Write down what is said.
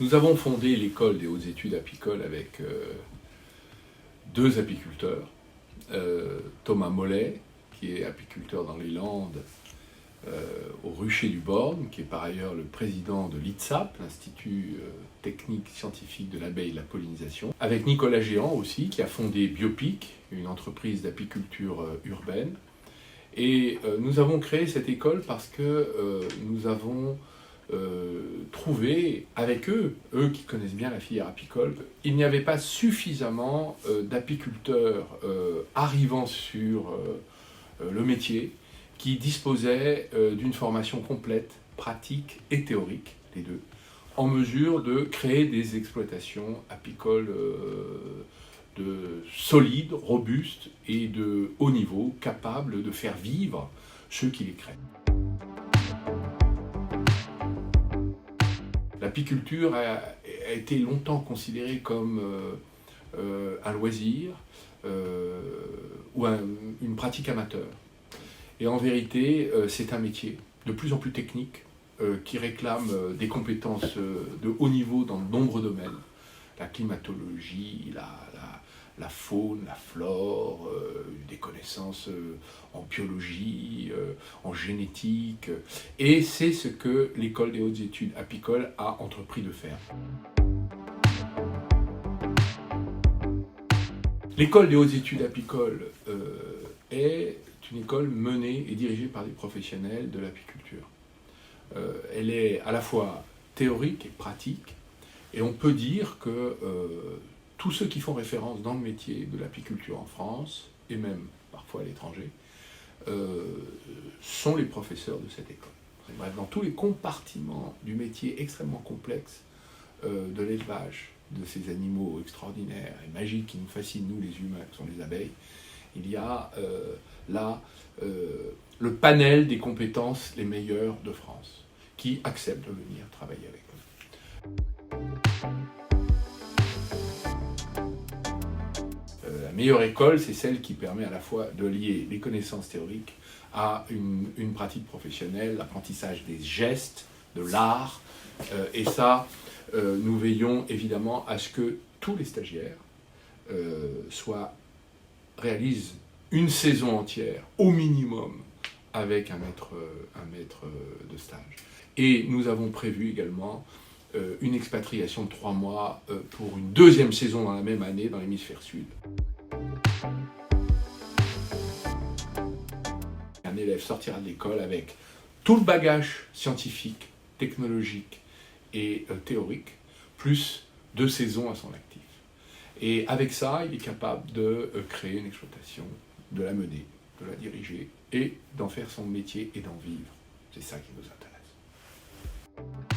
Nous avons fondé l'école des hautes études apicoles avec deux apiculteurs, Thomas Mollet, qui est apiculteur dans les Landes, au Rucher du Born, qui est par ailleurs le président de l'ITSAP, l'Institut technique scientifique de l'abeille et de la pollinisation, avec Nicolas Géant aussi, qui a fondé Biopic, une entreprise d'apiculture urbaine. Et nous avons créé cette école parce que nous avons trouvé avec eux qui connaissent bien la filière apicole, il n'y avait pas suffisamment d'apiculteurs arrivant sur le métier qui disposaient d'une formation complète, pratique et théorique, les deux, en mesure de créer des exploitations apicoles solides, robustes et de haut niveau, capables de faire vivre ceux qui les créent. L'apiculture a été longtemps considérée comme un loisir ou une pratique amateur. Et en vérité, c'est un métier de plus en plus technique qui réclame des compétences de haut niveau dans de nombreux domaines. La climatologie, la faune, la flore, des connaissances en biologie, en génétique. Et c'est ce que l'école des hautes études apicoles a entrepris de faire. L'école des hautes études apicoles est une école menée et dirigée par des professionnels de l'apiculture. Elle est à la fois théorique et pratique, et on peut dire que tous ceux qui font référence dans le métier de l'apiculture en France, et même parfois à l'étranger, sont les professeurs de cette école. Bref, dans tous les compartiments du métier extrêmement complexe de l'élevage, de ces animaux extraordinaires et magiques qui nous fascinent, nous les humains, qui sont les abeilles, il y a là le panel des compétences les meilleures de France, qui acceptent de venir travailler avec nous. La meilleure école, c'est celle qui permet à la fois de lier les connaissances théoriques à une pratique professionnelle, l'apprentissage des gestes, de l'art, et ça, nous veillons évidemment à ce que tous les stagiaires réalisent une saison entière, au minimum, avec un maître de stage. Et nous avons prévu également une expatriation de 3 mois pour une deuxième saison dans la même année dans l'hémisphère sud. Un élève sortira de l'école avec tout le bagage scientifique, technologique et théorique, plus 2 saisons à son actif. Et avec ça, il est capable de créer une exploitation, de la mener, de la diriger et d'en faire son métier et d'en vivre. C'est ça qui nous intéresse.